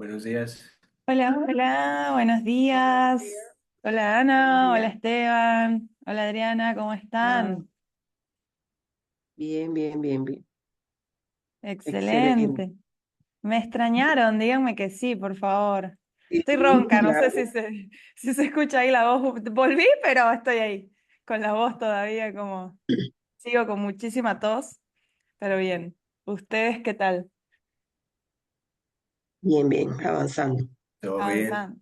Buenos días. Hola, hola, buenos días. Hola Ana, hola Esteban, hola Adriana, ¿cómo Ah, están? bien, bien, bien, bien. Excelente. Excelente. Me extrañaron, díganme que sí, por favor. Estoy ronca, no sé Claro. si se escucha ahí la voz. Volví, pero estoy ahí, con la voz todavía como... Sigo con muchísima tos, pero bien. ¿Ustedes qué tal? Bien, bien, avanzando. ¿Todo bien? Avanzando.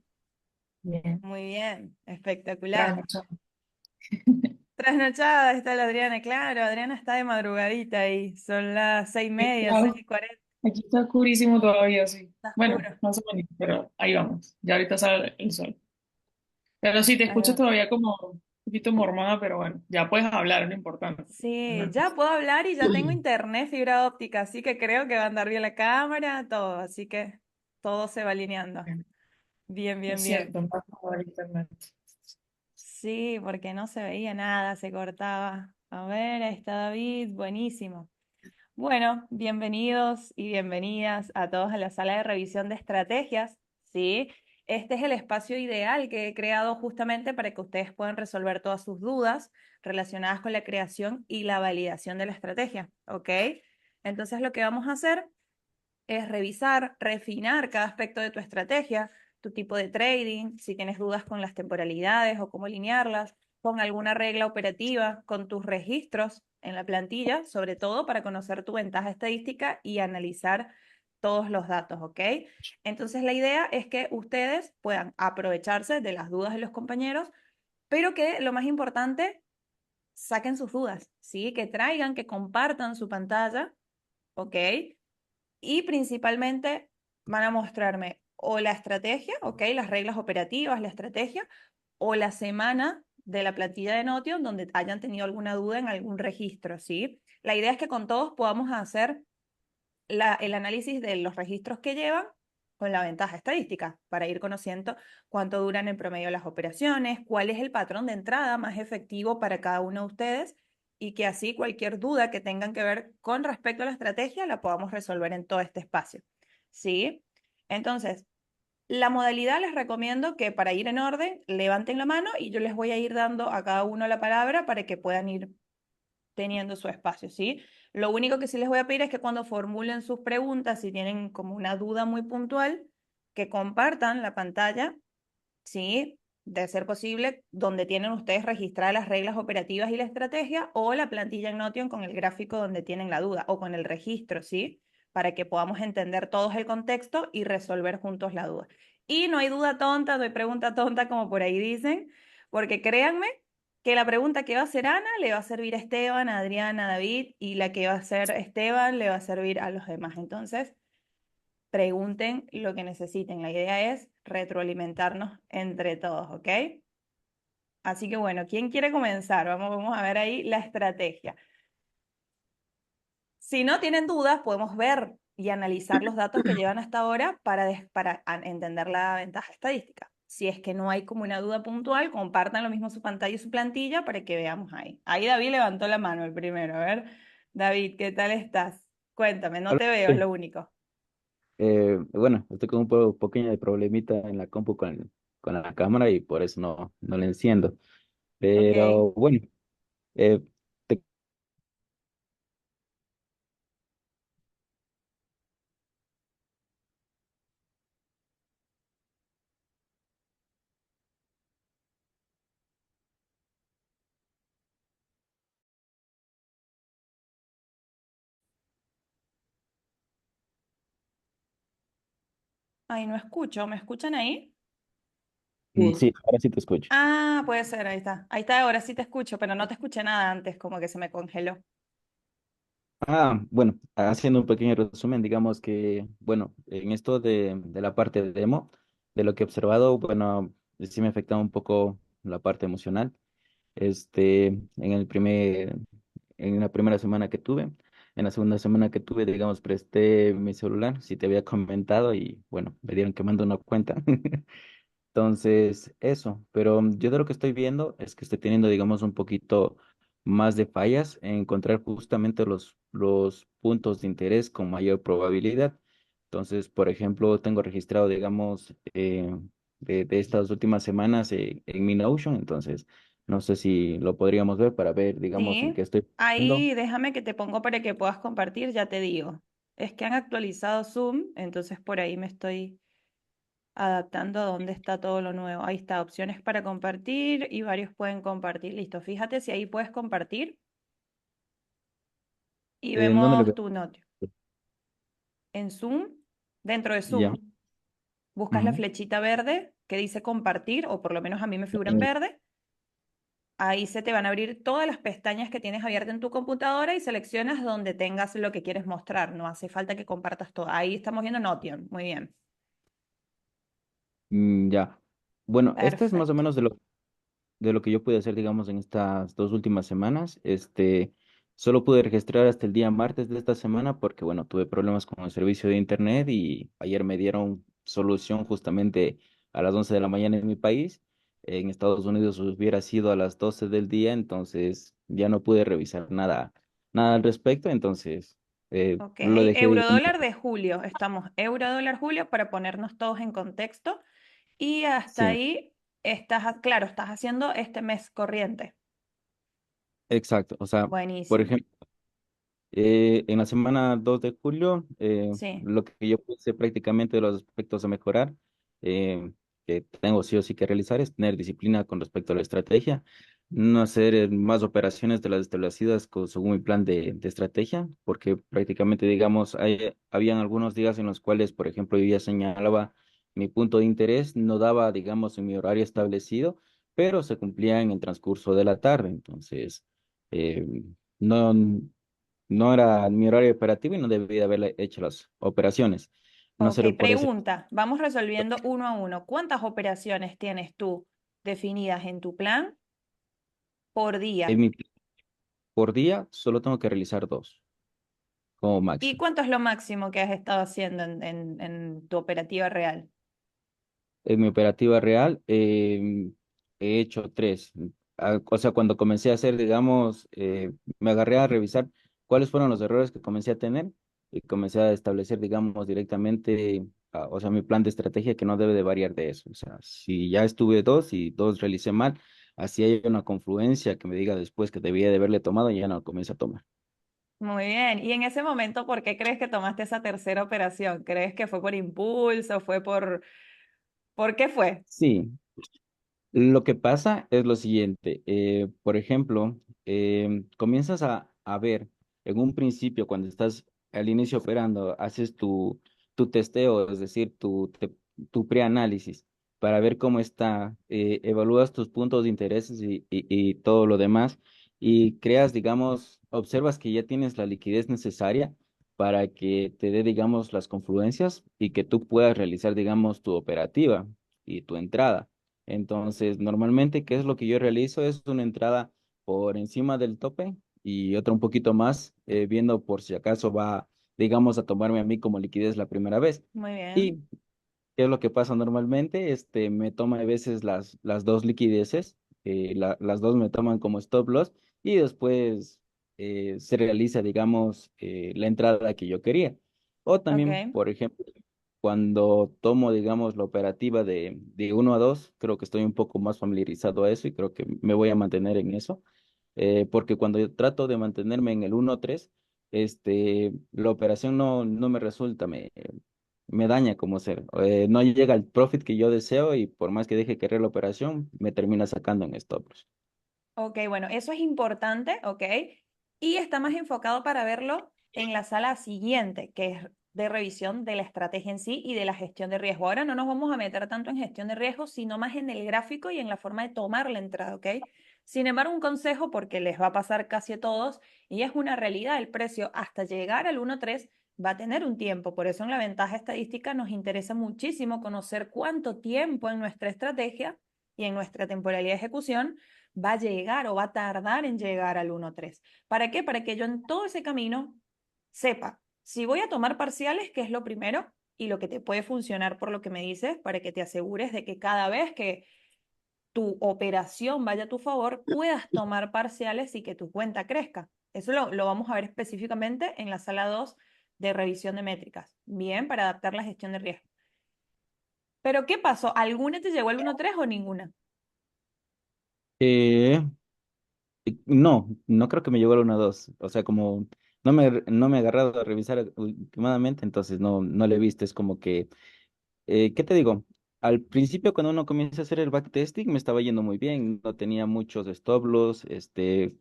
Bien, Muy bien, espectacular. trasnochando. Trasnochada está la Adriana, claro, Adriana está de madrugadita ahí, son las 6:30, seis Claro, y cuarenta, aquí está oscurísimo todavía, sí. está Bueno, oscuro. más o menos, pero ahí vamos. Ya ahorita sale el sol. Pero sí, te Ahí escucho va. todavía como un poquito mormada, pero bueno, ya puedes hablar, es lo importante. Sí, ya puedo hablar y ya tengo internet fibra óptica, así que creo que va a andar bien la cámara, todo, así que todo se va alineando. Bien, bien, Es bien. cierto, más por internet. Sí, porque no se veía nada, se cortaba. A ver, ahí está David, buenísimo. Bueno, bienvenidos y bienvenidas a todos a la sala de revisión de estrategias, ¿sí? Este es el espacio ideal que he creado justamente para que ustedes puedan resolver todas sus dudas relacionadas con la creación y la validación de la estrategia, ¿ok? Entonces lo que vamos a hacer es revisar, refinar cada aspecto de tu estrategia, tu tipo de trading, si tienes dudas con las temporalidades o cómo alinearlas, con alguna regla operativa, con tus registros en la plantilla, sobre todo para conocer tu ventaja estadística y analizar todos los datos, ¿ok? Entonces la idea es que ustedes puedan aprovecharse de las dudas de los compañeros, pero que lo más importante, saquen sus dudas, ¿sí? Que traigan, que compartan su pantalla, ¿ok? Y principalmente van a mostrarme o la estrategia, ¿ok? Las reglas operativas, la estrategia, o la semana de la plantilla de Notion donde hayan tenido alguna duda en algún registro, ¿sí? La idea es que con todos podamos hacer el análisis de los registros que llevan con la ventaja estadística para ir conociendo cuánto duran en promedio las operaciones, cuál es el patrón de entrada más efectivo para cada uno de ustedes y que así cualquier duda que tengan que ver con respecto a la estrategia la podamos resolver en todo este espacio. ¿Sí? Entonces, la modalidad les recomiendo que para ir en orden levanten la mano y yo les voy a ir dando a cada uno la palabra para que puedan ir teniendo su espacio, ¿sí? Lo único que sí les voy a pedir es que cuando formulen sus preguntas, si tienen como una duda muy puntual, que compartan la pantalla, ¿sí? De ser posible, donde tienen ustedes registradas las reglas operativas y la estrategia, o la plantilla en Notion con el gráfico donde tienen la duda, o con el registro, ¿sí? Para que podamos entender todos el contexto y resolver juntos la duda. Y no hay duda tonta, no hay pregunta tonta, como por ahí dicen, porque créanme que la pregunta que va a hacer Ana le va a servir a Esteban, a Adriana, a David, y la que va a hacer Esteban le va a servir a los demás. Entonces, pregunten lo que necesiten. La idea es retroalimentarnos entre todos, ¿ok? Así que bueno, ¿quién quiere comenzar? Vamos a ver ahí la estrategia. Si no tienen dudas, podemos ver y analizar los datos que llevan hasta ahora para entender la ventaja estadística. Si es que no hay como una duda puntual, compartan lo mismo su pantalla y su plantilla para que veamos ahí. Ahí David levantó la mano el primero. A ver, David, ¿qué tal estás? Cuéntame, no Hola, te veo, es sí. lo único. Bueno, estoy con un pequeño de problemita en la compu con la cámara y por eso no la enciendo. Ok. Pero bueno, eh, te- Ay, no escucho, ¿me escuchan ahí? Bien. sí, ahora sí te escucho. Ah, puede ser, ahí está. Ahí está, ahora sí te escucho, pero no te escuché nada antes, como que se me congeló. Bueno, haciendo un pequeño resumen, digamos que, bueno, en esto de la parte de demo, de lo que he observado, bueno, sí me afectaba un poco la parte emocional. En la primera semana que tuve, en la segunda semana que tuve, digamos, presté mi celular, si te había comentado, y bueno, me dieron que mando una cuenta. Entonces, eso, pero yo de lo que estoy viendo es que estoy teniendo, digamos, un poquito más de fallas en encontrar justamente los puntos de interés con mayor probabilidad. Entonces, por ejemplo, tengo registrado, digamos, de estas últimas semanas en mi Notion, entonces no sé si lo podríamos ver para ver, digamos, en qué Sí, estoy haciendo. ahí déjame que te pongo para que puedas compartir, ya te digo. Es que han actualizado Zoom, entonces por ahí me estoy adaptando a dónde está todo lo nuevo. Ahí está, opciones para compartir y varios pueden compartir. Listo, fíjate si ahí puedes compartir y ¿En dónde lo vemos veo? tu notio. En Zoom, dentro de Ya. Zoom, buscas la Ujú. flechita verde que dice compartir, o por lo menos a mí me figura en Eh, verde. Ahí se te van a abrir todas las pestañas que tienes abiertas en tu computadora y seleccionas donde tengas lo que quieres mostrar. No hace falta que compartas todo. Ahí estamos viendo Notion. Muy bien. ya. Bueno, este es más o Perfecto. menos de lo que yo pude hacer, digamos, en estas dos últimas semanas. Solo pude registrar hasta el día martes de esta semana porque, bueno, tuve problemas con el servicio de internet y ayer me dieron solución justamente a las 11 de la mañana en mi país. En Estados Unidos hubiera sido a las 12 del día, entonces ya no pude revisar nada al respecto, entonces Ok. lo dejé, digamos. Eurodólar de julio. Estamos eurodólar julio para ponernos todos en contexto. Y hasta Sí, ahí estás, claro, estás haciendo este mes corriente. exacto. O sea, por Buenísimo. ejemplo, en la semana 2 de julio, Sí. lo que yo puse prácticamente de los aspectos a mejorar, que tengo sí o sí que realizar, es tener disciplina con respecto a la estrategia, no hacer más operaciones de las establecidas según mi plan de estrategia, porque prácticamente, digamos, habían algunos días en los cuales, por ejemplo, yo ya señalaba mi punto de interés, no daba, digamos, en mi horario establecido, pero se cumplía en el transcurso de la tarde, entonces... eh, no, no era mi horario operativo y no debía haberle hecho las operaciones. No Ok, sé por ese. pregunta. Vamos resolviendo uno a uno. ¿Cuántas operaciones tienes tú definidas en tu plan por En día? mi, por día solo tengo que realizar dos como ¿Y máximo. cuánto es lo máximo que has estado haciendo en tu operativa real? En mi operativa real he hecho tres. O sea, cuando comencé a hacer, digamos, me agarré a revisar cuáles fueron los errores que comencé a tener y comencé a establecer, digamos, directamente, o sea, mi plan de estrategia que no debe de variar de eso. O sea, si ya estuve dos y dos realicé mal, así hay una confluencia que me diga después que debía de haberle tomado y ya no lo comienzo a tomar. Muy bien. ¿Y en ese momento por qué crees que tomaste esa tercera operación? ¿Crees que fue por impulso? ¿Fue por qué fue? Sí. Lo que pasa es lo siguiente, por ejemplo, comienzas a ver en un principio, cuando estás al inicio operando, haces tu testeo, es decir, tu preanálisis para ver cómo está, evalúas tus puntos de interés y todo lo demás y creas, digamos, observas que ya tienes la liquidez necesaria para que te dé, digamos, las confluencias y que tú puedas realizar, digamos, tu operativa y tu entrada. Entonces, normalmente, ¿qué es lo que yo realizo? Es una entrada por encima del tope y otra un poquito más, viendo por si acaso va, digamos, a tomarme a mí como liquidez la primera vez. Muy bien. ¿Y qué es lo que pasa normalmente? Me toma a veces las dos liquideces, las dos me toman como stop loss y después se realiza, digamos, la entrada que yo quería. O también, Ok. por ejemplo, cuando tomo, digamos, la operativa de 1 a 2, creo que estoy un poco más familiarizado a eso y creo que me voy a mantener en eso, porque cuando yo trato de mantenerme en el 1 a 3, la operación no me resulta, me daña como ser. No llega al profit que yo deseo y por más que deje querer la operación, me termina sacando en stop loss. Ok, bueno, eso es importante, ok. Y está más enfocado para verlo en la sala siguiente, que es de revisión de la estrategia en sí y de la gestión de riesgo. Ahora no nos vamos a meter tanto en gestión de riesgo, sino más en el gráfico y en la forma de tomar la entrada, ok. Sin embargo, un consejo, porque les va a pasar casi a todos, y es una realidad, el precio hasta llegar al 1.3 va a tener un tiempo. Por eso en la ventaja estadística nos interesa muchísimo conocer cuánto tiempo en nuestra estrategia y en nuestra temporalidad de ejecución va a llegar o va a tardar en llegar al 1.3. ¿Para qué? Para que yo en todo ese camino sepa si voy a tomar parciales, que es lo primero, y lo que te puede funcionar por lo que me dices, para que te asegures de que cada vez que tu operación vaya a tu favor, puedas tomar parciales y que tu cuenta crezca. Eso lo vamos a ver específicamente en la sala 2 de revisión de métricas. Bien, para adaptar la gestión de riesgo. Pero ¿qué pasó? ¿Alguna te llegó al 1.3 o ninguna? Eh, no, no creo que me llegó al 1.2. O sea, como no me he agarrado a revisar últimamente, entonces no le he visto. Es como que ¿qué te digo? Al principio, cuando uno comienza a hacer el backtesting, me estaba yendo muy bien, no tenía muchos stop loss,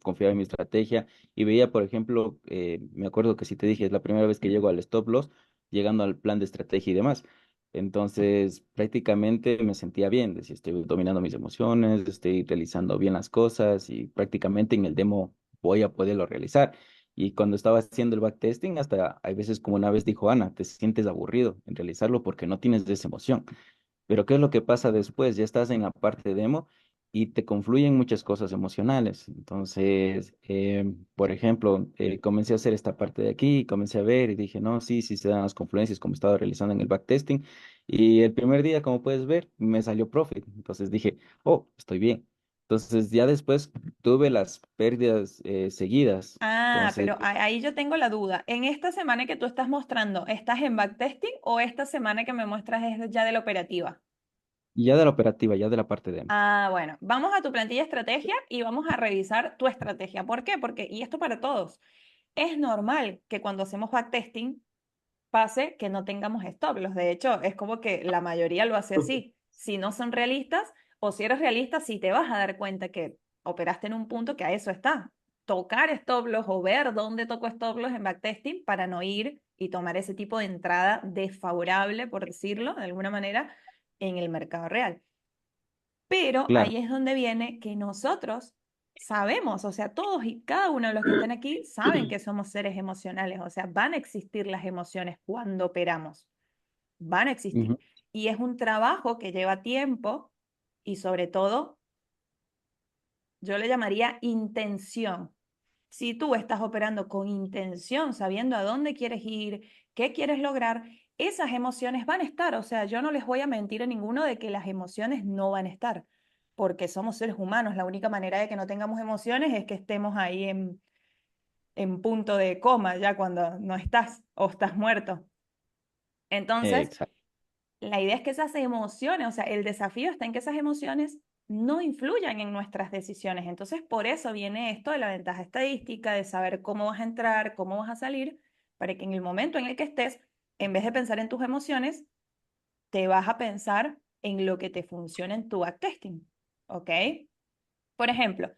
confiaba en mi estrategia y veía, por ejemplo, me acuerdo que si te dije, es la primera vez que llego al stop loss, llegando al plan de estrategia y demás. Entonces, prácticamente me sentía bien, decía, estoy dominando mis emociones, estoy realizando bien las cosas y prácticamente en el demo voy a poderlo realizar. Y cuando estaba haciendo el backtesting, hasta hay veces como una vez dijo Ana, te sientes aburrido en realizarlo porque no tienes esa emoción. Pero ¿qué es lo que pasa después? Ya estás en la parte demo y te confluyen muchas cosas emocionales. Entonces, por ejemplo, comencé a hacer esta parte de aquí, comencé a ver y dije, no, sí, sí se dan las confluencias como estaba realizando en el backtesting. Y el primer día, como puedes ver, me salió profit. Entonces dije, oh, estoy bien. Entonces ya después tuve las pérdidas seguidas. Ah, Entonces pero ahí yo tengo la duda. En esta semana que tú estás mostrando, ¿estás en backtesting o esta semana que me muestras es ya de la operativa? ya de la operativa, ya de la parte demo. Ah, bueno, vamos a tu plantilla estrategia y vamos a revisar tu estrategia. ¿Por qué? Porque, y esto para todos, es normal que cuando hacemos backtesting pase que no tengamos stop loss. De hecho, es como que la mayoría lo hace así. Si no son realistas o si eres realista, sí te vas a dar cuenta que operaste en un punto que a eso está. Tocar stop loss o ver dónde tocó stop loss en backtesting para no ir y tomar ese tipo de entrada desfavorable, por decirlo de alguna manera, en el mercado real. Pero Claro. ahí es donde viene que nosotros sabemos, o sea, todos y cada uno de los que están aquí saben que somos seres emocionales, o sea, van a existir las emociones cuando operamos, van a existir. Ujú. Y es un trabajo que lleva tiempo y sobre todo yo le llamaría intención. Si tú estás operando con intención, sabiendo a dónde quieres ir, qué quieres lograr, esas emociones van a estar. O sea, yo no les voy a mentir a ninguno de que las emociones no van a estar, porque somos seres humanos. La única manera de que no tengamos emociones es que estemos ahí en punto de coma, ya cuando no estás o estás muerto. Entonces, Exacto. la idea es que esas emociones, o sea, el desafío está en que esas emociones no influyan en nuestras decisiones. Entonces, por eso viene esto de la ventaja estadística, de saber cómo vas a entrar, cómo vas a salir, para que en el momento en el que estés, en vez de pensar en tus emociones, te vas a pensar en lo que te funciona en tu backtesting. ¿Ok? Por ejemplo,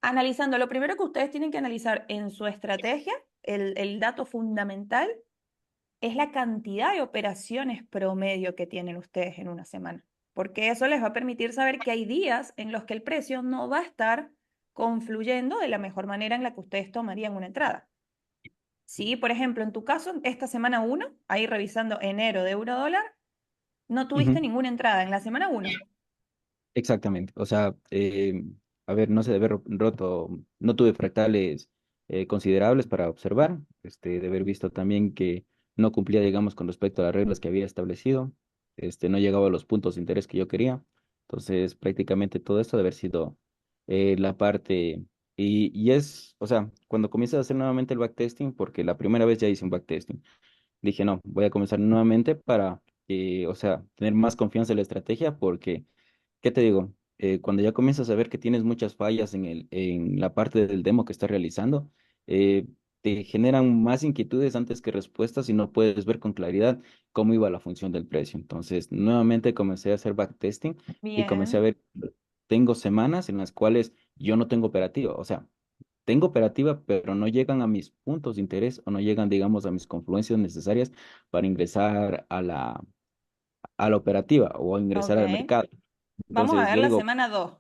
analizando, lo primero que ustedes tienen que analizar en su estrategia, el dato fundamental es la cantidad de operaciones promedio que tienen ustedes en una semana, porque eso les va a permitir saber que hay días en los que el precio no va a estar confluyendo de la mejor manera en la que ustedes tomarían una entrada. Si, por ejemplo, en tu caso, esta semana uno, ahí revisando enero de euro dólar, no tuviste Ujú. ninguna entrada en la semana uno. Exactamente. O sea, a ver, no se debe haber roto, no tuve fractales considerables para observar, de haber visto también que no cumplía, digamos, con respecto a las reglas que había establecido, no llegaba a los puntos de interés que yo quería. Entonces, prácticamente todo esto debe haber sido la parte, y es, o sea, cuando comienzas a hacer nuevamente el backtesting, porque la primera vez ya hice un backtesting, dije, no, voy a comenzar nuevamente para, o sea, tener más confianza en la estrategia, porque ¿qué te digo? Cuando ya comienzas a ver que tienes muchas fallas en la parte del demo que estás realizando, te generan más inquietudes antes que respuestas y no puedes ver con claridad cómo iba la función del precio. Entonces, nuevamente comencé a hacer backtesting y comencé a Bien, ver, tengo semanas en las cuales yo no tengo operativa, o sea, tengo operativa, pero no llegan a mis puntos de interés o no llegan, digamos, a mis confluencias necesarias para ingresar a la operativa o ingresar al ok. mercado. Vamos a Entonces, ver yo la digo, semana 2.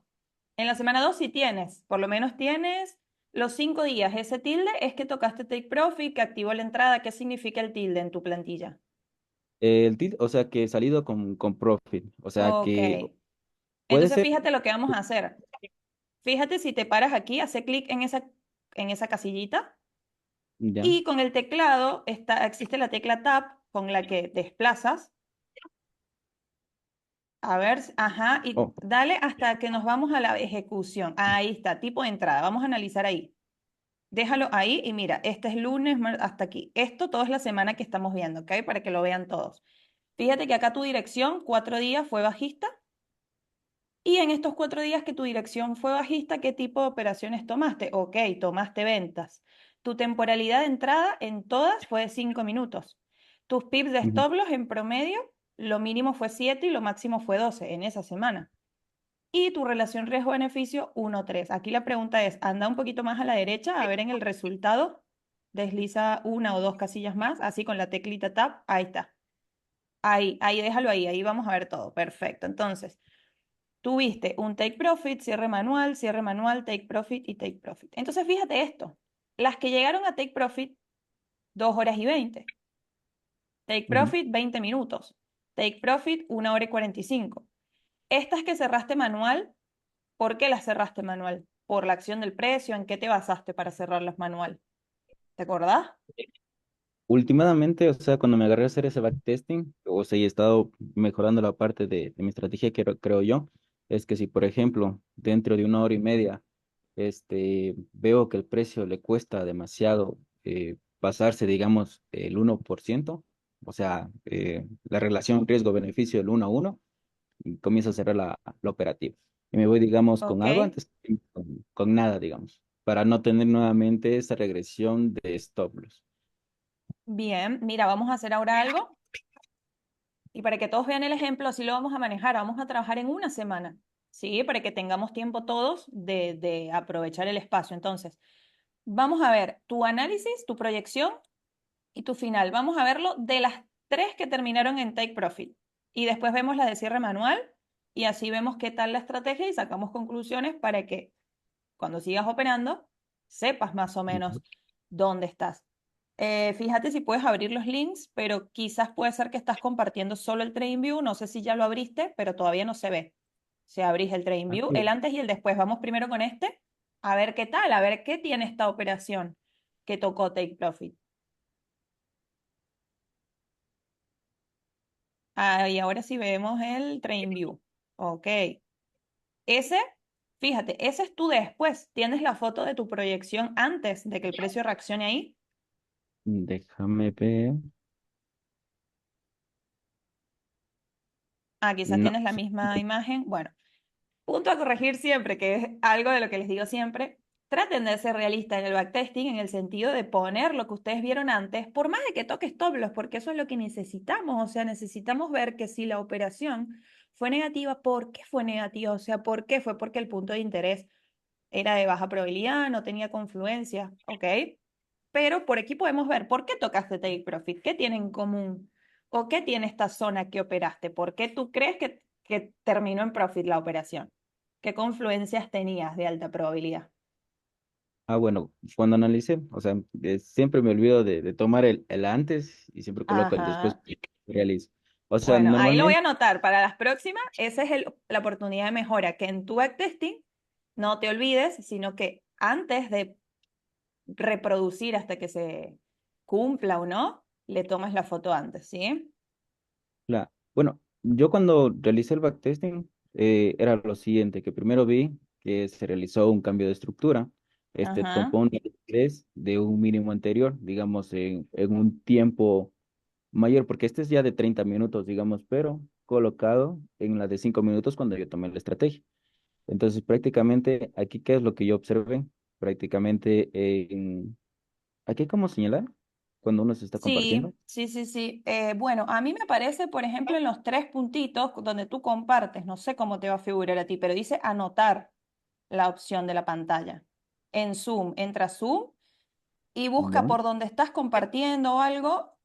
En la semana 2 sí tienes, por lo menos tienes los 5 días. Ese tilde es que tocaste Take Profit, que activó la entrada. ¿Qué significa el tilde en tu plantilla? o sea, que he salido con profit, o sea, Ok. que puede Entonces ser, fíjate lo que vamos a hacer. Fíjate si te paras aquí, hace clic en esa casillita ya, y con el teclado existe la tecla Tab con la que desplazas. A ver, ajá, y oh, dale hasta que nos vamos a la ejecución. Ahí está, tipo de entrada. Vamos a analizar ahí. Déjalo ahí y mira, este es lunes, hasta aquí. Esto todo es la semana que estamos viendo, ¿ok? Para que lo vean todos. Fíjate que acá tu dirección, 4 días fue bajista. Y en estos 4 días que tu dirección fue bajista, ¿qué tipo de operaciones tomaste? Ok, tomaste ventas. Tu temporalidad de entrada en todas fue de 5 minutos. Tus pips de Ujú. stop loss en promedio, lo mínimo fue 7 y lo máximo fue 12 en esa semana. Y tu relación riesgo-beneficio 1,3. Aquí la pregunta es, anda un poquito más a la derecha, a ver en el resultado, desliza una o dos casillas más, así con la teclita tab, ahí está. Ahí, déjalo ahí vamos a ver todo. Perfecto. Entonces, tuviste un take profit, cierre manual, take profit y take profit. Entonces, fíjate esto. Las que llegaron a take profit, 2 horas y 20. Take Ujú. profit, 20 minutos. Take profit, 1 hora y 45. Estas que cerraste manual, ¿por qué las cerraste manual? ¿Por la acción del precio? ¿En qué te basaste para cerrarlas manual? ¿Te acordás? Últimamente, o sea, cuando me agarré a hacer ese backtesting, o sea, y he estado mejorando la parte de mi estrategia, creo yo, es que si, por ejemplo, dentro de una hora y media, veo que el precio le cuesta demasiado pasarse, digamos, el 1%, o sea, la relación riesgo-beneficio del 1 a 1, y comienzo a cerrar la operativa. Y me voy, digamos, con Ok. algo antes que con nada, digamos, para no tener nuevamente esa regresión de stop loss. Bien, mira, vamos a hacer ahora algo. Y para que todos vean el ejemplo, así lo vamos a manejar. Vamos a trabajar en una semana, ¿sí? Para que tengamos tiempo todos de aprovechar el espacio. Entonces, vamos a ver tu análisis, tu proyección y tu final. Vamos a verlo de las tres que terminaron en Take Profit. Y después vemos la de cierre manual y así vemos qué tal la estrategia y sacamos conclusiones para que cuando sigas operando sepas más o menos dónde estás. Fíjate si puedes abrir los links, pero quizás puede ser que estás compartiendo solo el TradingView. No sé si ya lo abriste, pero todavía no se ve. Si abrís el TradingView, Aquí. el antes y el después. Vamos primero con este, a ver qué tal, a ver qué tiene esta operación que tocó Take Profit. Ah, y ahora sí vemos el TradingView. Ok. Ese, fíjate, ese es tú después. ¿Tienes la foto de tu proyección antes de que el precio reaccione ahí? Déjame ver. Ah, quizás No. tienes la misma imagen. Bueno, punto a corregir siempre, que es algo de lo que les digo siempre. Traten de ser realistas en el backtesting en el sentido de poner lo que ustedes vieron antes, por más de que toque stop loss, porque eso es lo que necesitamos. O sea, necesitamos ver que si la operación fue negativa, ¿por qué fue negativa? O sea, ¿por qué? Fue porque el punto de interés era de baja probabilidad, no tenía confluencia, ¿ok? Pero por aquí podemos ver por qué tocaste take profit, qué tiene en común o qué tiene esta zona que operaste, por qué tú crees que terminó en profit la operación, qué confluencias tenías de alta probabilidad. Bueno, cuando analicé, o sea, siempre me olvido de tomar el antes y siempre coloco el después Ajá. y realizo. O sea, Bueno, ahí lo voy a normalmente, anotar para las próximas. Esa es la oportunidad de mejora, que en tu backtesting no te olvides, sino que antes de reproducir hasta que se cumpla o no, le tomes la foto antes, ¿sí? bueno, yo cuando realicé el backtesting, era lo siguiente, que primero vi que se realizó un cambio de estructura. Ajá. Tomó un interés de un mínimo anterior, digamos, en un tiempo mayor, porque este es ya de 30 minutos, digamos, pero colocado en la de 5 minutos cuando yo tomé la estrategia. Entonces, prácticamente, aquí, ¿qué es lo que yo observé? Prácticamente, aquí, ¿cómo señalar? Cuando uno se está compartiendo. Sí, sí, sí, sí. Bueno, a mí me aparece, por ejemplo, en los tres puntitos donde tú compartes, no sé cómo te va a figurar a ti, pero dice anotar la opción de la pantalla. En Zoom, entra a Zoom y busca ¿Ya? por donde estás compartiendo o algo,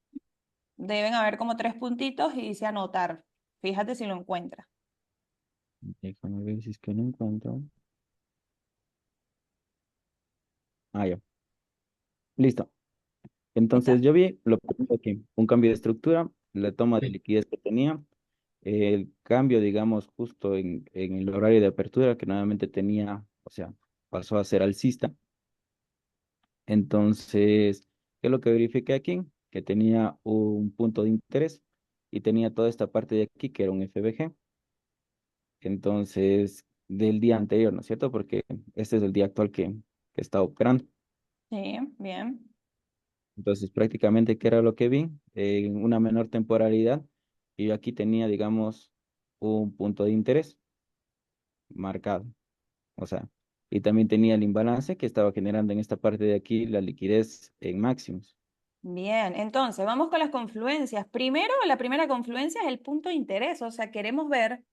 deben haber como tres puntitos y dice anotar. Fíjate si lo encuentras. Déjame ver si es que no encuentro. Ya. Listo. Ahí Entonces, está. yo vi lo primero aquí, un cambio de estructura, la toma de liquidez que tenía, el cambio, digamos, justo en el horario de apertura que nuevamente tenía, o sea, pasó a ser alcista. Entonces, ¿qué es lo que verifiqué aquí? Que tenía un punto de interés y tenía toda esta parte de aquí que era un FBG. Entonces, del día anterior, ¿no es cierto? Porque este es el día actual que está operando. Sí, bien. Entonces, prácticamente, ¿qué era lo que vi? En una menor temporalidad, y yo aquí tenía, digamos, un punto de interés marcado. O sea, y también tenía el imbalance que estaba generando en esta parte de aquí la liquidez en máximos. Bien, entonces vamos con las confluencias. Primero, la primera confluencia es el punto de interés, o sea, queremos ver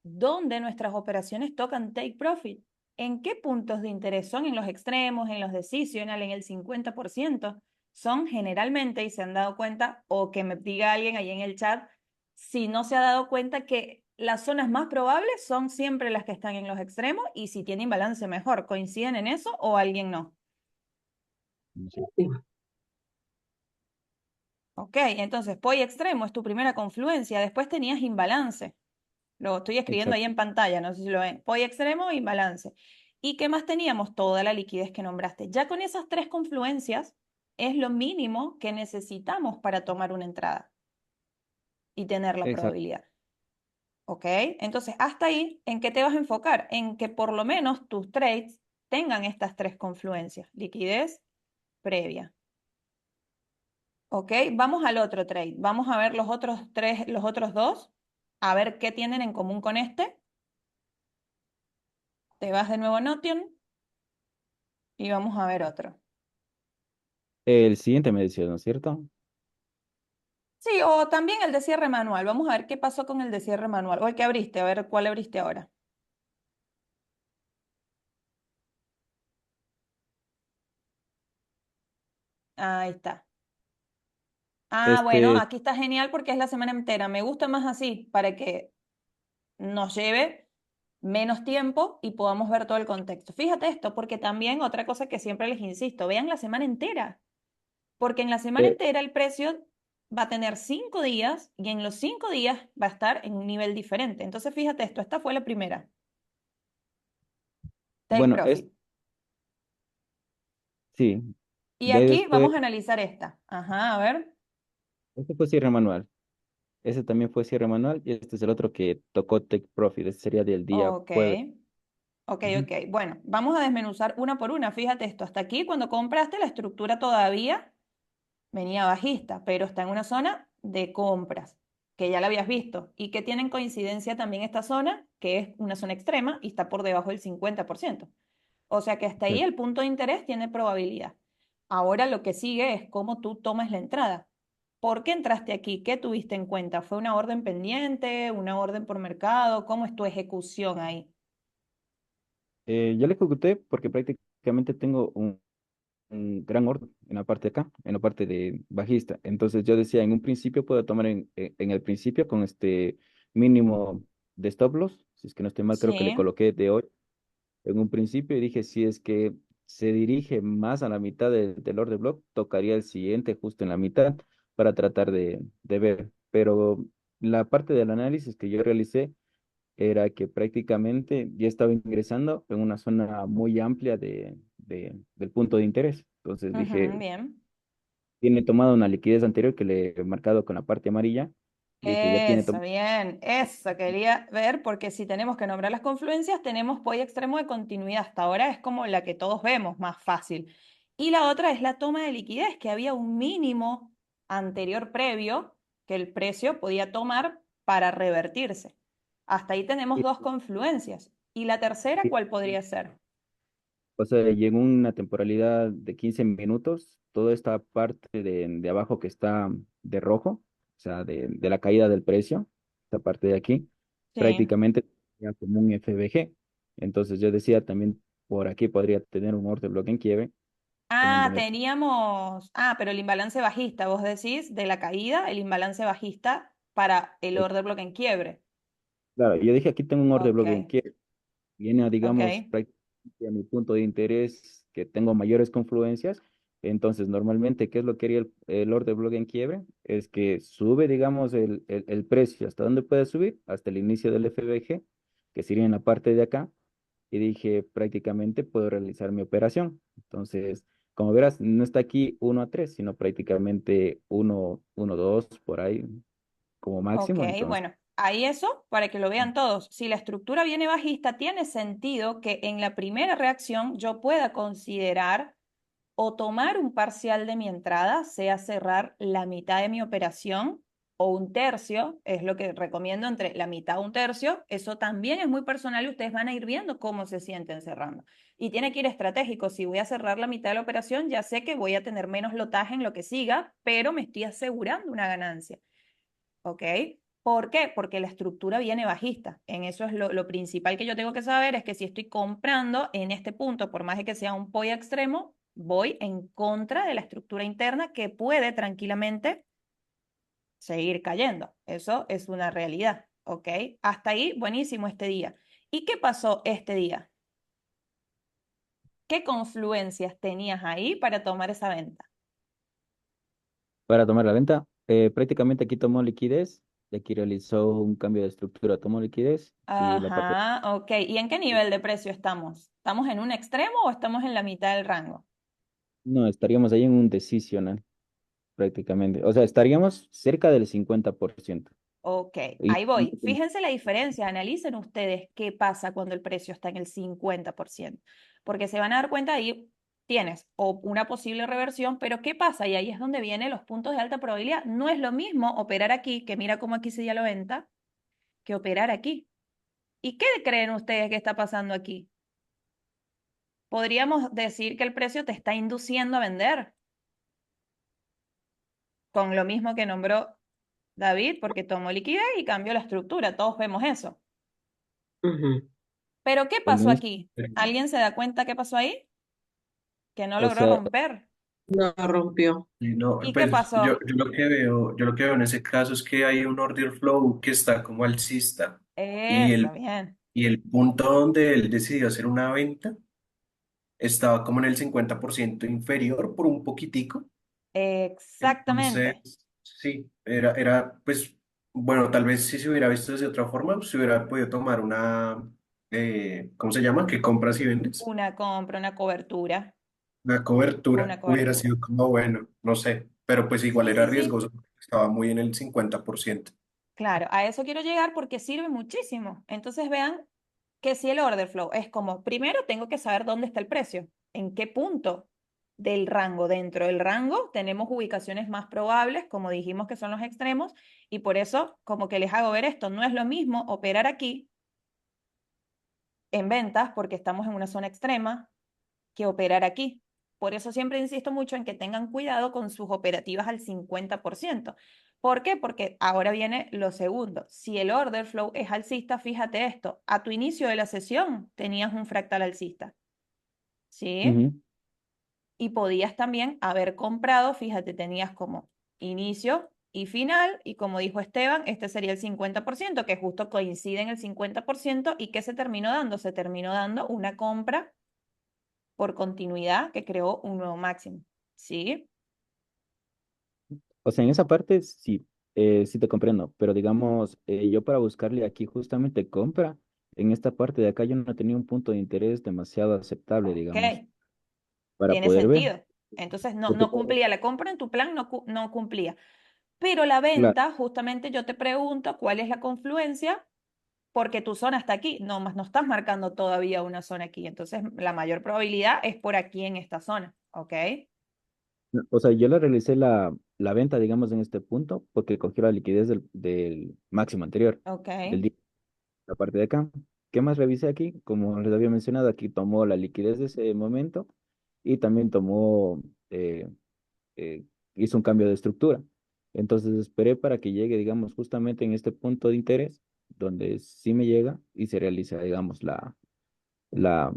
dónde nuestras operaciones tocan take profit. ¿En qué puntos de interés? ¿Son en los extremos, en los decisional, en el 50%? Son generalmente, y se han dado cuenta, o que me diga alguien ahí en el chat, si no se ha dado cuenta que las zonas más probables son siempre las que están en los extremos y si tienen balance mejor. ¿Coinciden en eso o alguien no? No sé. Sí, Ok, entonces POI extremo es tu primera confluencia, después tenías imbalance. Lo estoy escribiendo ahí Exacto. en pantalla, no sé si lo ven. POI extremo, imbalance. ¿Y qué más teníamos? Toda la liquidez que nombraste. Ya con esas tres confluencias es lo mínimo que necesitamos para tomar una entrada y tener la Exacto. probabilidad. ¿Ok? Entonces, hasta ahí, ¿en qué te vas a enfocar? En que por lo menos tus trades tengan estas tres confluencias. Liquidez previa. ¿Ok? Vamos al otro trade. Vamos a ver los otros tres, los otros dos, a ver qué tienen en común con este. Te vas de nuevo a Notion y vamos a ver otro. El siguiente me decía, ¿no es cierto? Sí, o también el de cierre manual. Vamos a ver qué pasó con el de cierre manual. O el que abriste, a ver cuál abriste ahora. Ahí está. Ah, bueno, Este, aquí está genial porque es la semana entera. Me gusta más así para que nos lleve menos tiempo y podamos ver todo el contexto. Fíjate esto, porque también otra cosa que siempre les insisto, vean la semana entera. Porque en la semana eh, entera el precio va a tener 5 días y en los 5 días va a estar en un nivel diferente. Entonces, fíjate esto, esta fue la primera. Take bueno, es, profit. sí. Y De ahí aquí después, vamos a analizar esta. Ajá, a ver. este fue cierre manual. Ese también fue cierre manual y este es el otro que tocó Take Profit. Ese sería del día Ok, jueves. ok, Ujú. ok. Bueno, vamos a desmenuzar una por una. Fíjate esto, hasta aquí cuando compraste la estructura todavía venía bajista, pero está en una zona de compras, que ya la habías visto, y que tienen coincidencia también esta zona, que es una zona extrema y está por debajo del 50%. O sea que hasta ahí Exacto. el punto de interés tiene probabilidad. Ahora lo que sigue es cómo tú tomas la entrada. ¿Por qué entraste aquí? ¿Qué tuviste en cuenta? ¿Fue una orden pendiente, una orden por mercado? ¿Cómo es tu ejecución ahí? Yo le ejecuté porque prácticamente tengo un gran orden en la parte de acá, en la parte de bajista. Entonces yo decía, en un principio puedo tomar en el principio con este mínimo de stop loss, si es que no estoy mal, creo que le Sí, coloqué de hoy en un principio y dije, si es que se dirige más a la mitad del order block, tocaría el siguiente justo en la mitad para tratar de ver. Pero la parte del análisis que yo realicé era que prácticamente ya estaba ingresando en una zona muy amplia del punto de interés. Entonces ujú, dije, bien. tiene tomado una liquidez anterior que le he marcado con la parte amarilla. Y dije, ya tiene Eso, tomado. bien, eso quería ver, porque si tenemos que nombrar las confluencias, tenemos POI extremo de continuidad. Hasta ahora es como la que todos vemos, más fácil. Y la otra es la toma de liquidez, que había un mínimo anterior previo que el precio podía tomar para revertirse. Hasta ahí tenemos dos confluencias. ¿Y la tercera cuál podría ser? O sea, y en una temporalidad de 15 minutos, toda esta parte de abajo que está de rojo, o sea, de la caída del precio, esta parte de aquí, Sí. prácticamente ya como un FBG. Entonces yo decía también por aquí podría tener un order block en quiebre, Ah, tomándome. teníamos. Ah, pero el imbalance bajista, vos decís, de la caída, el imbalance bajista para el eh, order block en quiebre. Claro, yo dije aquí tengo un order Ok, block en quiebre, viene a, digamos, ok. prácticamente a mi punto de interés, que tengo mayores confluencias. Entonces, normalmente, ¿qué es lo que haría el order block en quiebre? Es que sube, digamos, el precio. ¿Hasta dónde puede subir? Hasta el inicio del FBG, que sería en la parte de acá. Y dije, prácticamente puedo realizar mi operación. Entonces, como verás, no está aquí 1 a 3, sino prácticamente 1, 1, 2, por ahí, como Ok, máximo. Entonces, bueno, ahí eso para que lo vean todos. Si la estructura viene bajista, tiene sentido que en la primera reacción yo pueda considerar o tomar un parcial de mi entrada, sea cerrar la mitad de mi operación o un tercio, es lo que recomiendo entre la mitad o un tercio. Eso también es muy personal y ustedes van a ir viendo cómo se sienten cerrando. Y tiene que ir estratégico. Si voy a cerrar la mitad de la operación, ya sé que voy a tener menos lotaje en lo que siga, pero me estoy asegurando una ganancia. ¿Ok? ¿Por qué? Porque la estructura viene bajista. En eso es lo principal que yo tengo que saber, es que si estoy comprando en este punto, por más de que sea un POI extremo, voy en contra de la estructura interna que puede tranquilamente seguir cayendo. Eso es una realidad. ¿Ok? Hasta ahí, buenísimo este día. ¿Y qué pasó este día? ¿Qué confluencias tenías ahí para tomar esa venta? Para tomar la venta, prácticamente aquí tomó liquidez, y aquí realizó un cambio de estructura, tomó liquidez y la parte, Ajá, ok. ¿Y en qué nivel de precio estamos? ¿Estamos en un extremo o estamos en la mitad del rango? no, estaríamos ahí en un decisional prácticamente, o sea, estaríamos cerca del 50%. Ok, Y, ahí voy. Fíjense la diferencia, analicen ustedes qué pasa cuando el precio está en el 50%, porque se van a dar cuenta ahí tienes o una posible reversión, pero ¿qué pasa? Y ahí es donde vienen los puntos de alta probabilidad. No es lo mismo operar aquí, que mira cómo aquí se ya lo venta, que operar aquí. ¿Y qué creen ustedes que está pasando aquí? Podríamos decir que el precio te está induciendo a vender, con lo mismo que nombró David, porque tomó liquidez y cambió la estructura. Todos vemos eso. Ujú. Pero ¿qué el pasó mismo- aquí? ¿Alguien se da cuenta qué pasó ahí? Que no o logró sea, romper. No rompió. Sí, no, ¿Y qué pues pasó? yo lo que veo en ese caso es que hay un order flow que está como alcista y Eso, bien. y el punto donde él decidió hacer una venta estaba como en el 50% inferior por un poquitico. Entonces, Exactamente. sí, pues, bueno, tal vez si se hubiera visto de otra forma, pues, se hubiera podido tomar ¿cómo se llama? ¿Qué compras y vendes? Una compra, una cobertura, Una una cobertura hubiera cobertura. sido como bueno, no sé, pero pues igual Sí, era sí, sí. riesgoso, estaba muy en el 50%. Claro, a eso quiero llegar porque sirve muchísimo. Entonces vean que si el order flow es como, primero tengo que saber dónde está el precio, en qué punto del rango. Dentro del rango tenemos ubicaciones más probables, como dijimos que son los extremos, y por eso como que les hago ver esto, no es lo mismo operar aquí en ventas porque estamos en una zona extrema que operar aquí. Por eso siempre insisto mucho en que tengan cuidado con sus operativas al 50%. ¿Por qué? Porque ahora viene lo segundo. Si el order flow es alcista, fíjate esto, a tu inicio de la sesión tenías un fractal alcista, ¿sí? Ujú. Y podías también haber comprado, fíjate, tenías como inicio y final, y como dijo Esteban, este sería el 50%, que justo coincide en el 50%, ¿y qué se terminó dando? Se terminó dando una compra por continuidad que creó un nuevo máximo. ¿Sí? O sea, en esa parte sí, sí te comprendo, pero digamos, yo para buscarle aquí justamente compra, en esta parte de acá yo no tenía un punto de interés demasiado aceptable, digamos, Ok, para tiene poder ver. sentido. Entonces no, Porque, no cumplía la compra en tu plan, no, no cumplía. Pero la claro, venta, justamente yo te pregunto cuál es la confluencia, porque tu zona está aquí, no, más no estás marcando todavía una zona aquí. Entonces la mayor probabilidad es por aquí en esta zona. ¿Ok? o sea, yo le realicé la venta, digamos, en este punto, porque cogió la liquidez del máximo anterior, Ok, del día, la parte de acá. ¿Qué más revisé aquí? Como les había mencionado, aquí tomó la liquidez de ese momento y también tomó, eh, hizo un cambio de estructura. Entonces esperé para que llegue, digamos, justamente en este punto de interés, donde sí me llega y se realiza, digamos, la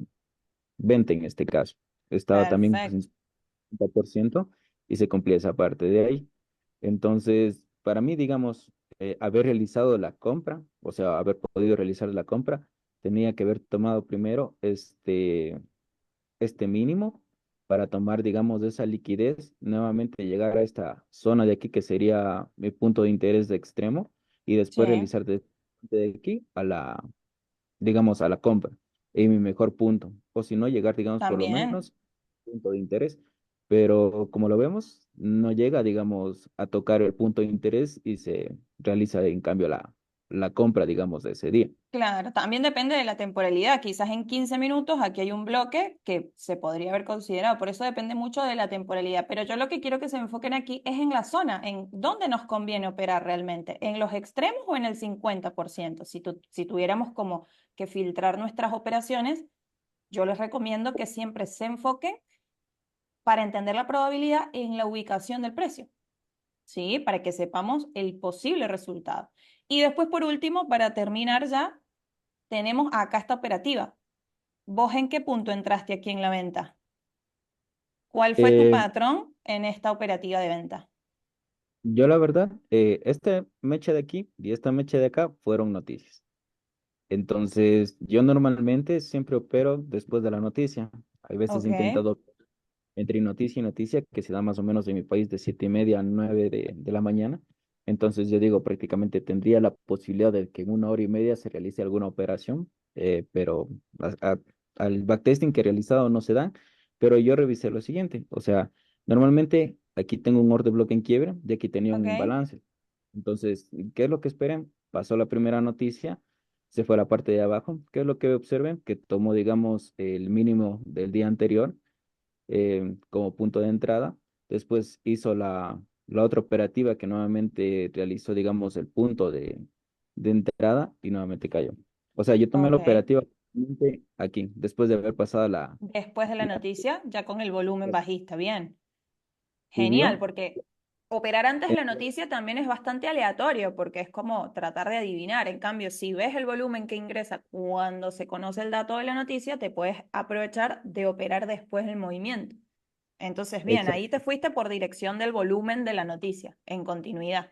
venta en este caso. Estaba también pues, en perfecto. 50% y se cumplía esa parte de ahí. Entonces, para mí, digamos, haber realizado la compra, o sea, haber podido realizar la compra, tenía que haber tomado primero este mínimo para tomar, digamos, de esa liquidez, nuevamente llegar a esta zona de aquí que sería mi punto de interés de extremo y después Sí, realizar de aquí a digamos, a la compra en mi mejor punto. O si no, llegar, digamos, por lo también. menos punto de interés. Pero como lo vemos, no llega, digamos, a tocar el punto de interés y se realiza en cambio la compra, digamos, de ese día. Claro, también depende de la temporalidad. Quizás en 15 minutos aquí hay un bloque que se podría haber considerado. Por eso depende mucho de la temporalidad. Pero yo lo que quiero que se enfoquen aquí es en la zona, en dónde nos conviene operar realmente, en los extremos o en el 50%. Si tuviéramos como que filtrar nuestras operaciones, yo les recomiendo que siempre se enfoquen para entender la probabilidad en la ubicación del precio. ¿Sí? Para que sepamos el posible resultado. Y después, por último, para terminar ya, tenemos acá esta operativa. ¿Vos en qué punto entraste aquí en la venta? ¿Cuál fue tu Eh, patrón en esta operativa de venta? yo la verdad, esta mecha de aquí y esta mecha de acá fueron noticias. Entonces, yo normalmente siempre opero después de la noticia. Hay veces he Ok, intentado entre noticia y noticia, que se da más o menos en mi país de 7:30 a 9 de la mañana. Entonces yo digo, prácticamente tendría la posibilidad de que en 1 hora y media se realice alguna operación, pero al backtesting que he realizado no se da, pero yo revisé lo siguiente, o sea, normalmente aquí tengo un order block en quiebra y aquí tenía un ok, imbalance. Entonces, ¿qué es lo que esperé? Pasó la primera noticia, se fue a la parte de abajo. ¿Qué es lo que observé? Que tomó, digamos, el mínimo del día anterior como punto de entrada. Después hizo la otra operativa que nuevamente realizó, digamos, el punto de entrada y nuevamente cayó. O sea, yo tomé la ok. operativa aquí, después de haber pasado Después de la la- noticia, ya con el volumen bajista, bien. Genial, subió. porque operar antes de la noticia también es bastante aleatorio, porque es como tratar de adivinar. En cambio, si ves el volumen que ingresa cuando se conoce el dato de la noticia, te puedes aprovechar de operar después del movimiento. Entonces, bien, ahí te fuiste por dirección del volumen de la noticia, en continuidad.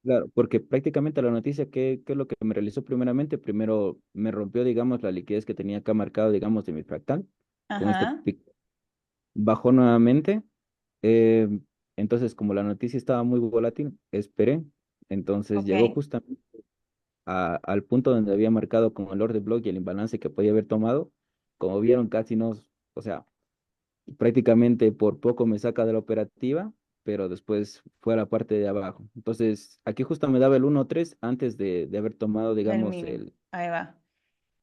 Claro, porque prácticamente la noticia, ¿qué es lo que me realizó primeramente? Primero me rompió, digamos, la liquidez que tenía acá marcado, digamos, de mi fractal, con este Ajá, pico. Bajó nuevamente, eh, entonces como la noticia estaba muy volátil, esperé, entonces llegó ok. justamente al punto donde había marcado con el orden block y el imbalance que podía haber tomado. Como vieron, casi no, o sea, prácticamente por poco me saca de la operativa, pero después fue a la parte de abajo. Entonces, aquí justo me daba el 1.3 antes de haber tomado, Del digamos, mínimo. Ahí va.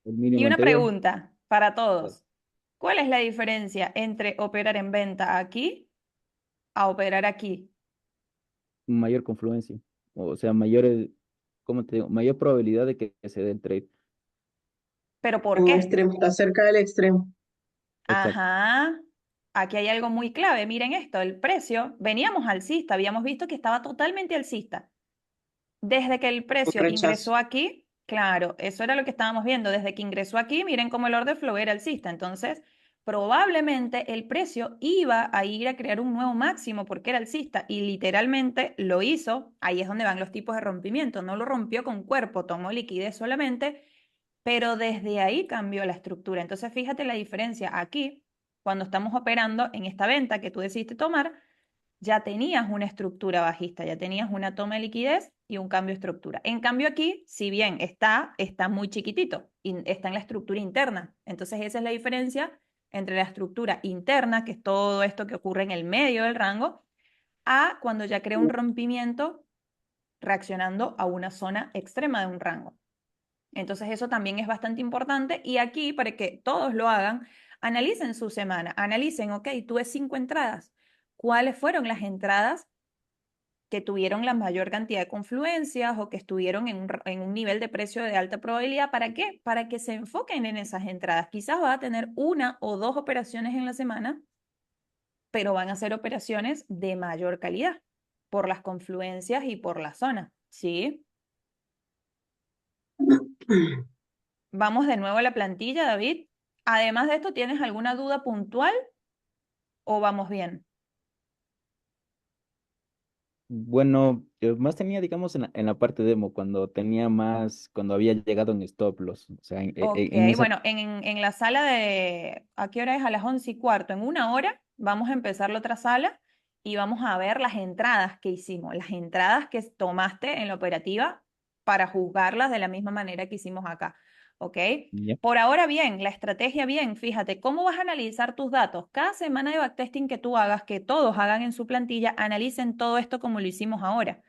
el Y mínimo una anterior. pregunta para todos. ¿Cuál es la diferencia entre operar en venta aquí a operar aquí? Mayor confluencia, o sea, mayor, ¿cómo te digo? Mayor probabilidad de que se dé el trade. ¿Pero por Un qué? extremo, está cerca del extremo. Exacto. Ajá. Aquí hay algo muy clave. Miren esto, el precio, veníamos alcista, habíamos visto que estaba totalmente alcista. Desde que el Un precio rechazo. ingresó aquí, claro, eso era lo que estábamos viendo. Desde que ingresó aquí, miren cómo el order flow era alcista. Entonces, probablemente el precio iba a ir a crear un nuevo máximo porque era alcista y literalmente lo hizo. Ahí es donde van los tipos de rompimiento. No lo rompió con cuerpo, tomó liquidez solamente, pero desde ahí cambió la estructura. Entonces, fíjate la diferencia aquí, cuando estamos operando en esta venta que tú decidiste tomar ya tenías una estructura bajista, ya tenías una toma de liquidez y un cambio de estructura. En cambio aquí, si bien está muy chiquitito, y está en la estructura interna. Entonces esa es la diferencia entre la estructura interna, que es todo esto que ocurre en el medio del rango, a cuando ya crea un rompimiento reaccionando a una zona extrema de un rango. Entonces eso también es bastante importante y aquí para que todos lo hagan, analicen su semana, analicen, ok, tuve 5 entradas. ¿Cuáles fueron las entradas que tuvieron la mayor cantidad de confluencias o que estuvieron en un nivel de precio de alta probabilidad? ¿Para qué? Para que se enfoquen en esas entradas. Quizás va a tener una o dos operaciones en la semana, pero van a ser operaciones de mayor calidad por las confluencias y por la zona. ¿Sí? Vamos de nuevo a la plantilla, David. Además de esto, ¿tienes alguna duda puntual o vamos bien? Bueno, yo más tenía, digamos, en la parte demo, cuando había llegado en stop loss, o sea, Ok, en esa. bueno, en la sala de, ¿a qué hora es? A las 11:15. En una hora vamos a empezar la otra sala y vamos a ver las entradas que hicimos, las entradas que tomaste en la operativa para juzgarlas de la misma manera que hicimos acá. ¿Ok? Ya. Por ahora bien, la estrategia bien, fíjate, ¿cómo vas a analizar tus datos? Cada semana de backtesting que tú hagas, que todos hagan en su plantilla, analicen todo esto como lo hicimos ahora.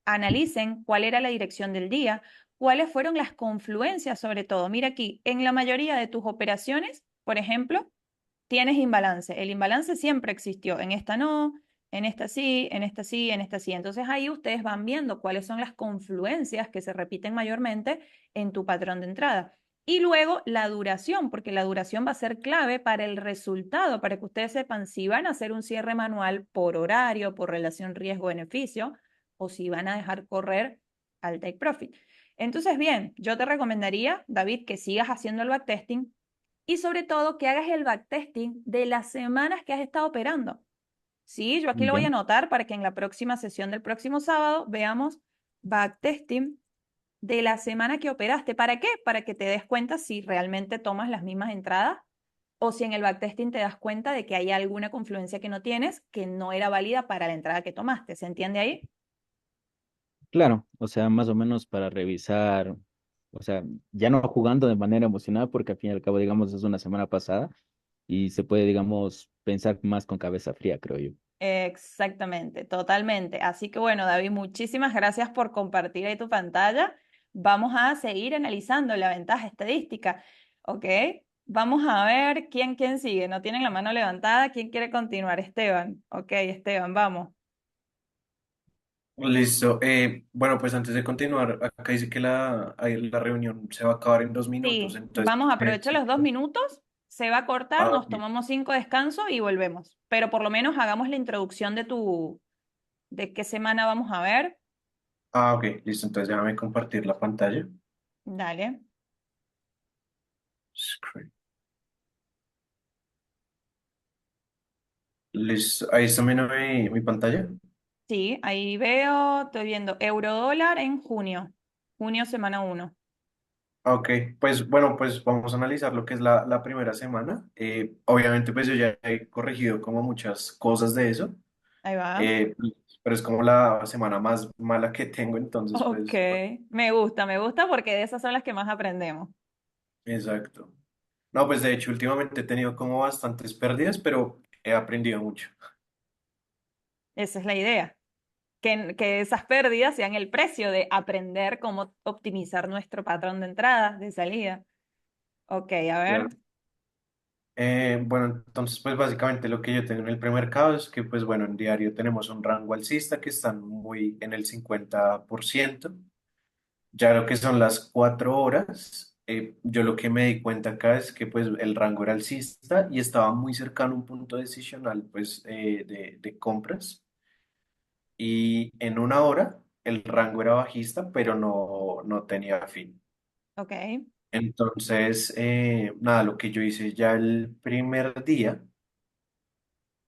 analicen cuál era la dirección del día, cuáles fueron las confluencias sobre todo. Mira aquí, en la mayoría de tus operaciones, por ejemplo, tienes imbalance. El imbalance siempre existió. En esta no, en esta sí, en esta sí, en esta sí. Entonces ahí ustedes van viendo cuáles son las confluencias que se repiten mayormente en tu patrón de entrada. Y luego la duración, porque la duración va a ser clave para el resultado, para que ustedes sepan si van a hacer un cierre manual por horario, por relación riesgo-beneficio, o si van a dejar correr al take profit. Entonces, bien, yo te recomendaría, David, que sigas haciendo el backtesting y sobre todo que hagas el backtesting de las semanas que has estado operando. Sí, yo aquí lo voy a Ya. anotar para que en la próxima sesión del próximo sábado veamos backtesting de la semana que operaste. ¿Para qué? Para que te des cuenta si realmente tomas las mismas entradas o si en el backtesting te das cuenta de que hay alguna confluencia que no tienes que no era válida para la entrada que tomaste. ¿Se entiende ahí? Claro, o sea, más o menos para revisar, o sea, ya no jugando de manera emocional, porque al fin y al cabo, digamos, es una semana pasada y se puede, digamos, pensar más con cabeza fría, creo yo. Exactamente, totalmente. Así que bueno, David, muchísimas gracias por compartir ahí tu pantalla. Vamos a seguir analizando la ventaja estadística, ¿ok? Vamos a ver quién sigue. No tienen la mano levantada. ¿Quién quiere continuar? Esteban. Ok, Esteban, vamos. Listo. Bueno, pues antes de continuar, acá dice que la reunión se va a acabar en 2 minutos, Sí, entonces, vamos a aprovechar los 2 minutos. Se va a cortar, nos ok. tomamos 5 descansos y volvemos. Pero por lo menos hagamos la introducción de qué semana vamos a ver. Ok, listo, entonces déjame compartir la pantalla. Dale. Screen. Listo, ahí está mi pantalla. Sí, ahí veo, estoy viendo euro dólar en junio, junio semana 1. Ok, pues bueno, pues vamos a analizar lo que es la primera semana. Obviamente, pues yo ya he corregido como muchas cosas de eso, Ahí va. eh, pero es como la semana más mala que tengo, entonces, Ok, pues, bueno, me gusta porque de esas son las que más aprendemos. exacto. No, pues de hecho, últimamente he tenido como bastantes pérdidas, pero he aprendido mucho. Esa es la idea, que esas pérdidas sean el precio de aprender cómo optimizar nuestro patrón de entrada, de salida. Ok, a ver. Claro. Bueno, entonces, pues básicamente lo que yo tengo en el premercado es que, pues bueno, en diario tenemos un rango alcista que están muy en el 50%. Ya lo que son las 4 horas, yo lo que me di cuenta acá es que pues el rango era alcista y estaba muy cercano a un punto decisional pues de compras. Y en 1 hora el rango era bajista, pero no tenía fin. Ok, Entonces, nada, lo que yo hice ya el primer día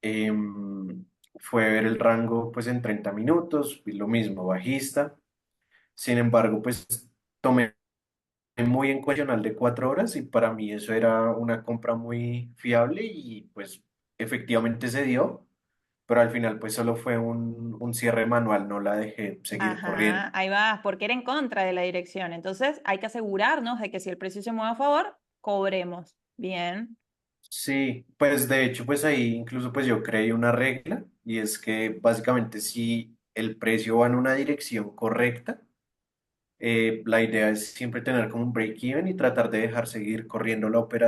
em, fue ver el rango pues en 30 minutos, y lo mismo, bajista. Sin embargo, pues tomé muy encuacional de 4 horas y para mí eso era una compra muy fiable y pues efectivamente se dio, pero al final pues solo fue un cierre manual, no la dejé seguir corriendo. ajá, ahí vas, porque era en contra de la dirección. Entonces hay que asegurarnos de que si el precio se mueve a favor, cobremos. Bien. Sí, pues de hecho pues ahí incluso pues yo creé una regla y es que básicamente si el precio va en una dirección correcta, la idea es siempre tener como un break-even y tratar de dejar seguir corriendo la operación